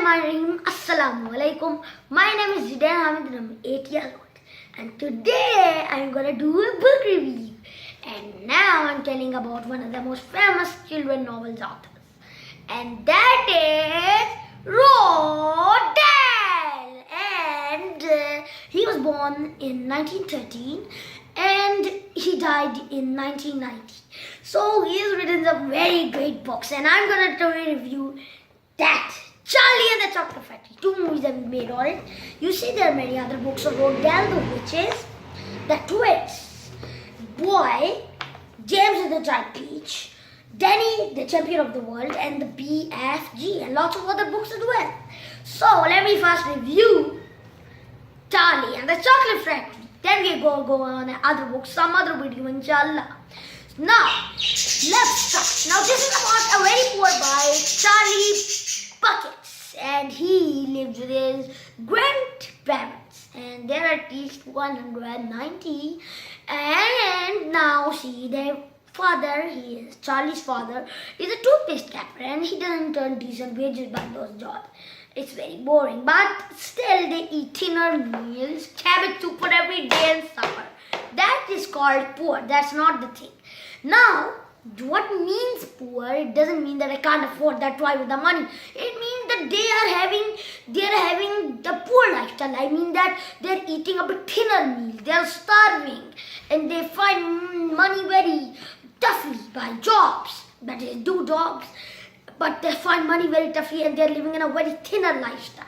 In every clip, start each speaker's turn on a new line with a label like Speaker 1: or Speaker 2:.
Speaker 1: Bismillahirrahmanirrahim. Assalamu alaikum. My name is Zidane Hamid and I'm 8 years old. And today I'm gonna do a book review. And now I'm telling about one of the most famous children novels authors. And that is Roald Dahl. And he was born in 1913 and he died in 1990. So he has written some very great books. And I'm gonna review that Charlie and the Chocolate Factory. 2 movies have been made on it. You see, there are many other books of Roald Dahl, which is The Twins, Boy, James and the Giant Peach, Danny, the Champion of the World, and the BFG, and lots of other books as well. So let me first review Charlie and the Chocolate Factory. Then we go on other books, some other video, inshallah. Now, let's start. Now, this is about a very poor boy, Charlie Buckets, and he lives with his grandparents, and there are at least 190. And now, see, their father, Charlie's father, is a toothpaste capper, and he doesn't earn decent wages by those jobs. It's very boring, but still they eat thinner meals, cabbage soup for every day and supper. That is called poor. That's not the thing. Now, what means poor? It doesn't mean that I can't afford that toy with the money. It means that they are having the poor lifestyle. I mean that they're eating a bit thinner meals. They're starving, and they find money very toughly by jobs. That is, do jobs, but they find money very toughly, and they're living in a very thinner lifestyle.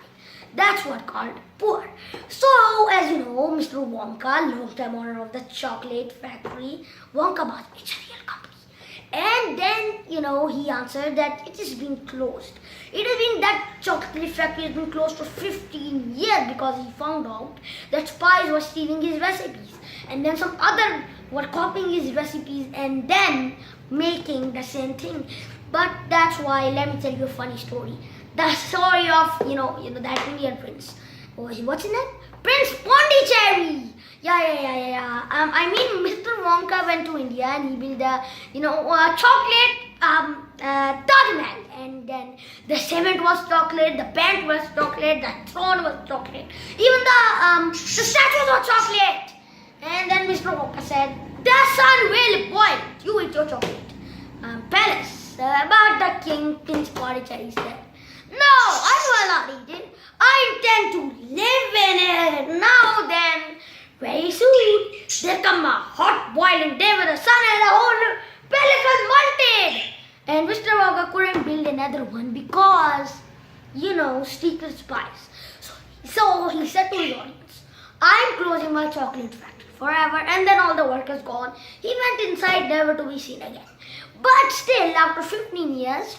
Speaker 1: That's what called poor. So, as you know, Mr. Wonka, long-time owner of the chocolate factory, Wonka Bus, it's a real company. And then, he answered that it has been closed. It has been that chocolate factory has been closed for 15 years because he found out that spies were stealing his recipes. And then some other were copying his recipes and then making the same thing. But that's why, let me tell you a funny story. The story of, that Indian prince. What's his name? Prince Pondicherry. Yeah. I mean, Mr. Wonka went to India and he built a, chocolate Taj Mahal. And then the cement was chocolate, the paint was chocolate, the throne was chocolate. Even the statues were chocolate. And then Mr. Wonka said, "The sun will boil. You eat your chocolate." Palace. But the king, Prince Pondicherry, said, "No, I will not eat it. I intend to live in it." Now then, very soon, there come a hot boiling day with the sun and the whole palace was melted. And Mr. Wonka couldn't build another one because, secret spies. So he said to his audience, "I'm closing my chocolate factory forever." And then all the workers gone. He went inside, never to be seen again. But still, after 15 years,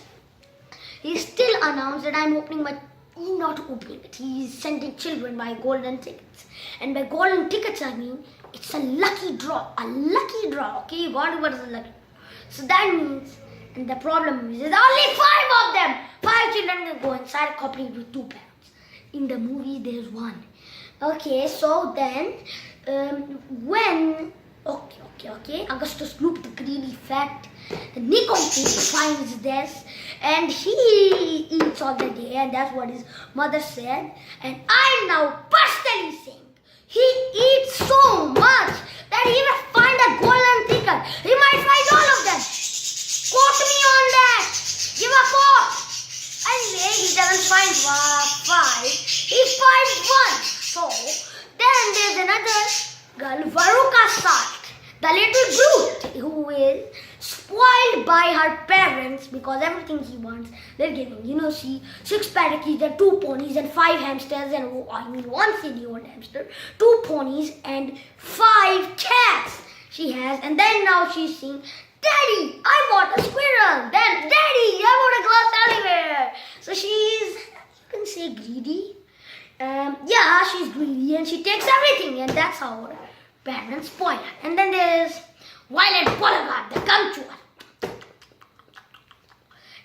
Speaker 1: he still announced that I'm opening my... Not opening it. He's sending children by golden tickets. And by golden tickets, I mean, it's a lucky draw. A lucky draw. Okay, you got it, what is a lucky draw? So that means, and the problem is, there's only 5 of them. 5 children can go inside, cooperating with 2 parents. In the movie, there's 1. Okay, so then, Okay. Augustus Gloop, the greedy fat, the Nicomachean finds this, and he eats all the day, and that's what his mother said. And I'm now personally saying, he eats so much that he will find a golden ticket. He might find all of them. Quote me on that. Give a quote. Anyway, he doesn't find 5. He finds 1. So then there's another girl, Veruca Salt, the little brute who is spoiled by her parents because everything she wants, they're giving. 6 parakeets and 2 ponies and 5 hamsters and, 1 silly-old hamster, 2 ponies and 5 cats she has. And then now she's saying, "Daddy, I bought a squirrel." Then, "Daddy, I bought a glass elevator." So she's, you can say, greedy. She's greedy and she takes everything, and that's how her parents spoil her. And then there's Violet Beauregard, the gumshoe.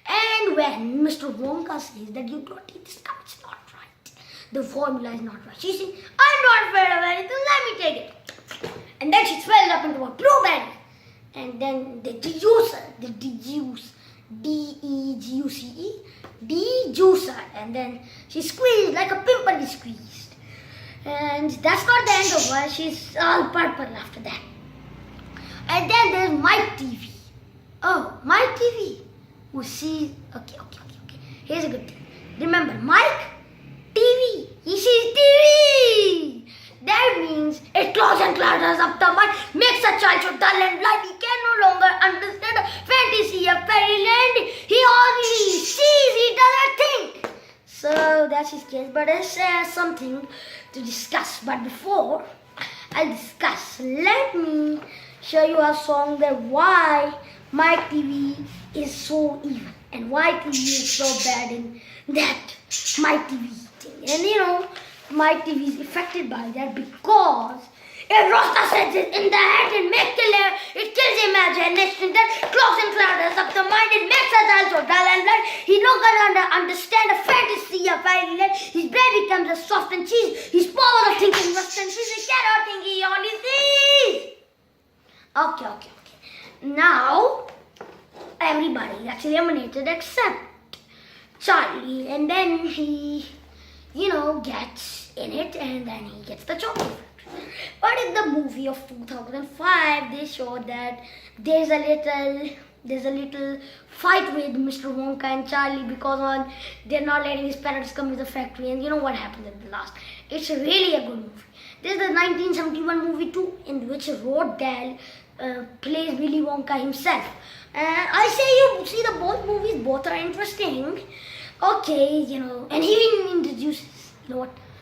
Speaker 1: And when Mr. Wonka says that you don't eat this gum, it's not right. The formula is not right. She says, "I'm not afraid of anything, let me take it." And then she swells up into a blueberry. And then they dejuice her. They dejuice, D-E-G-U-C-E. D juicer, and then she squeezed like a pimple is squeezed. And that's not the end of her. She's all purple after that. And then there's Mike TV. Oh, Mike TV. Who sees? Okay. Here's a good thing. Remember, Mike TV. He sees TV. That means it clogs and clutters up the mind, makes a child so dull and blind he can no longer understand the fantasy of fairyland. He only sees, he doesn't think. So that's his case. But there's something to discuss. But before I discuss, let me show you a song that why Mike TV is so evil and why TV is so bad in that Mike TV thing. And Mike TV is affected by that because if Rasta sets it in the head and makes it kills imagination, then clogs and clouders up the mind, it makes us also dull and blind. He no longer understand the fantasy of fairyland. His brain becomes a soft and cheese. His power of thinking rust and cheese. He cannot think, he only sees. Okay. Now, everybody gets eliminated except Charlie, and then he gets in it, and then he gets the chocolate factory. But in the movie of 2005, they showed that there's a little fight with Mr. Wonka and Charlie because they're not letting his parents come to the factory, and you know what happens at the last. It's really a good movie. There's the 1971 movie too, in which Roald Dahl plays Willy Wonka himself. And I say you see the both movies, both are interesting. Okay, and he even introduces, the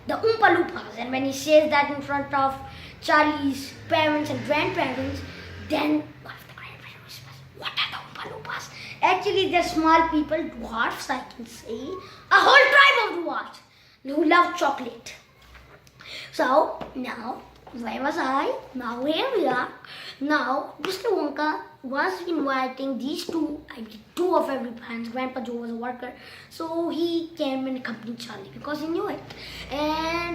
Speaker 1: Oompa Loompas. And when he says that in front of Charlie's parents and grandparents, then one of the grandparents whispers, "What are the Oompa Loompas?" Actually, they're small people, dwarfs, I can say. A whole tribe of dwarfs who love chocolate. So, now, where was I? Now, here we are. Now, Mr. Wonka was inviting these two of every parents. Grandpa Joe was a worker, so he came and accompanied Charlie because he knew it.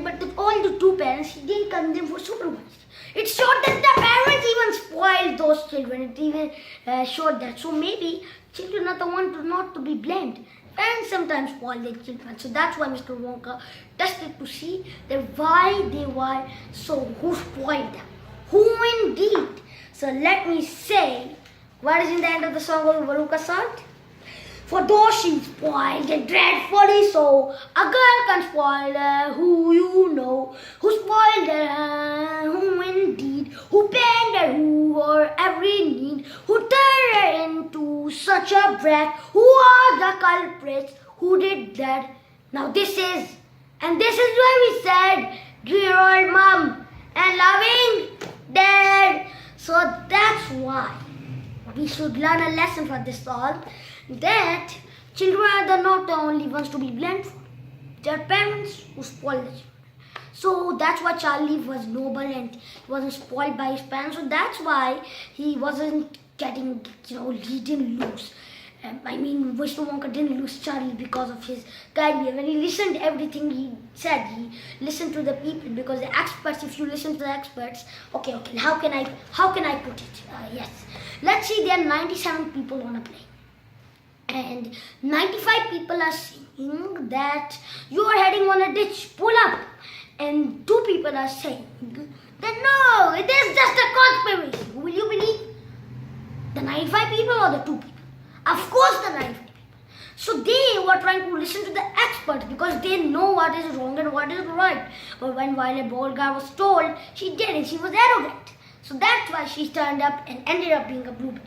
Speaker 1: But all the two parents, he didn't come them for supervised. It showed that the parents even spoiled those children. It even showed that. So maybe children are the ones not to be blamed. Parents sometimes spoil their children. So that's why Mr. Wonka tested to see that why they were who spoiled them. Who indeed? So let me say, what is in the end of the song of Veruca Salt? For though she spoiled it dreadfully so, a girl can spoil her who you know, who spoiled her, who indeed, who pained her, who her every need, who turned her into such a brat, who are the culprits, who did that. Now this is where we said, dear old mom and loving dad. So that's why we should learn a lesson from this all, that children are not the only ones to be blamed for. Their parents who spoil the children. So that's why Charlie was noble and he wasn't spoiled by his parents. So that's why he wasn't getting, he didn't lose. Mr. Wonka didn't lose Charlie because of his kind behavior. When he listened to everything he said, he listened to the people because the experts, if you listen to the experts, okay, how can I put it? Yes. Let's see, there are 97 people on a plane. And 95 people are saying that you are heading on a ditch, pull up. And 2 people are saying that no, it is just a conspiracy. Who will you believe? The 95 people or the 2 people? Of course the 95 people. So they were trying to listen to the experts because they know what is wrong and what is right. But when Violet Beauregard was told, she didn't. She was arrogant. So that's why she turned up and ended up being a blueberry.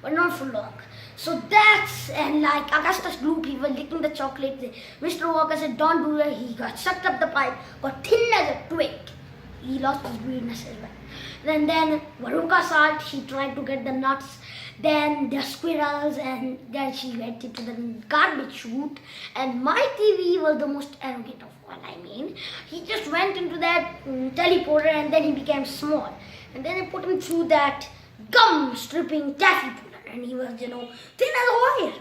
Speaker 1: But not for long. So that's, and like Augustus Gloop, he was licking the chocolate. Mr. Walker said, don't do that. He got sucked up the pipe, got thin as a twig. He lost his greenness as well. And then Veruca Salt, she tried to get the nuts. Then the squirrels, and then she went into the garbage chute. And my TV was the most arrogant of all. He just went into that teleporter and then he became small. And then they put him through that gum stripping taffy puller, and he was, thin as a wire.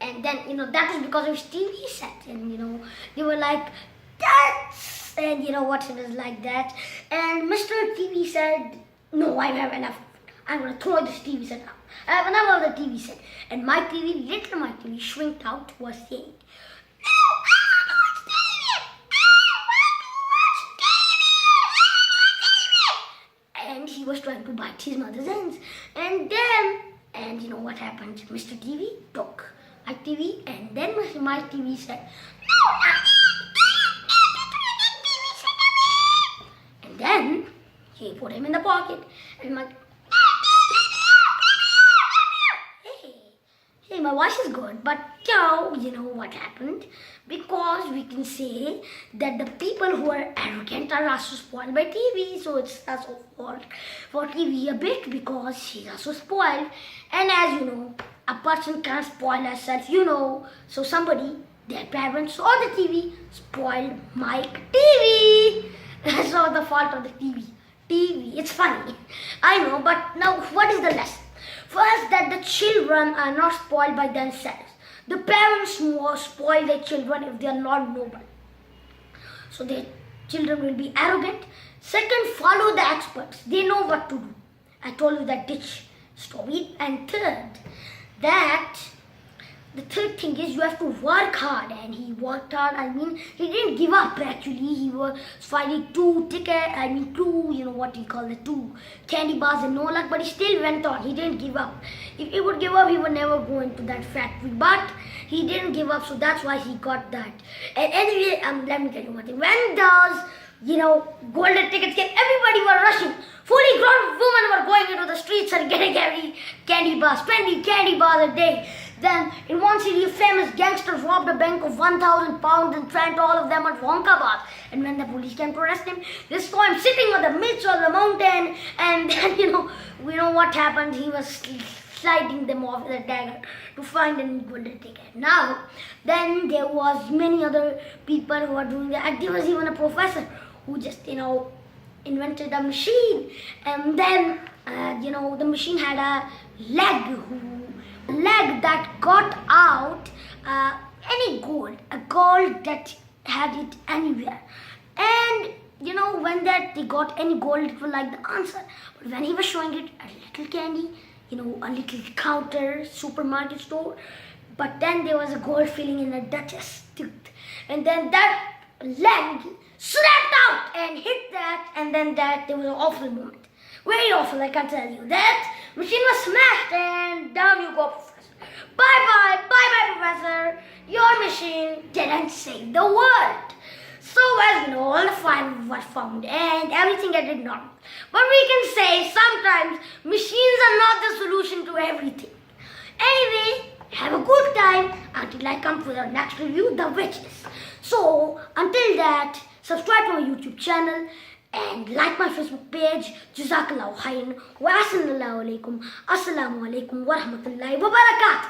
Speaker 1: And then, that was because of his TV set. And, they were like, that's, and what it was like that. And Mr. TV said, no, I have enough. I'm going to throw this TV set out. I have another TV set. And my TV, little my TV, shrinked out, was saying, "No, I want to watch TV! I want to watch TV! And he was trying to bite his mother's hands. And you know what happened? Mr. TV took my TV, and then my TV said, "No, I want TV set." And then he put him in the pocket, and my hey, my voice is good, but you know what happened? Because we can say that the people who are arrogant are also spoiled by TV, so it's also fault for TV a bit because she's also spoiled. And as you know, a person can't spoil herself, you know. So somebody, their parents or the TV spoiled my TV. That's all the fault of the TV. TV, it's funny, I know, but now what is the lesson? First, that the children are not spoiled by themselves. The parents will spoil their children if they are not noble. So their children will be arrogant. Second, follow the experts. They know what to do. I told you that ditch story. And third, the third thing is you have to work hard, and he worked hard. I mean, he didn't give up actually. He was finding two candy bars and no luck, but he still went on. He didn't give up. If he would give up, he would never go into that factory. But he didn't give up, so that's why he got that. And anyway, let me tell you one thing. When those, golden tickets came, everybody were rushing. Fully grown women were going into the streets and getting every candy bars, 20 candy bars a day. Then, in one city, a famous gangster robbed a bank of 1,000 pounds and drank all of them at Wonka bars. And when the police came to arrest him, they saw him sitting on the midst of the mountain. And then, we know what happened. He was sliding them off with a dagger to find a golden ticket. Now, then there was many other people who were doing that. There was even a professor who just, invented a machine. And then, the machine had a leg that got out any gold, a gold that had it anywhere. And when they got any gold, it was like the answer. But when he was showing it a little candy, a little counter, supermarket store, but then there was a gold filling in a duchess tooth. And then that leg snapped out and hit that, and then there was an awful moment. Very awful, I can tell you. That machine was smashed, and down you go, Professor. Bye-bye, Professor. Your machine didn't save the world. So, as you know, all the fire was found, and everything did not. But we can say sometimes machines are not the solution to everything. Anyway, have a good time until I come for the next review, The Witches. So, until that, subscribe to my YouTube channel and like my Facebook page. Jazakallahu khairan wa assalamu alaikum wa rahmatullahi wa barakatuh.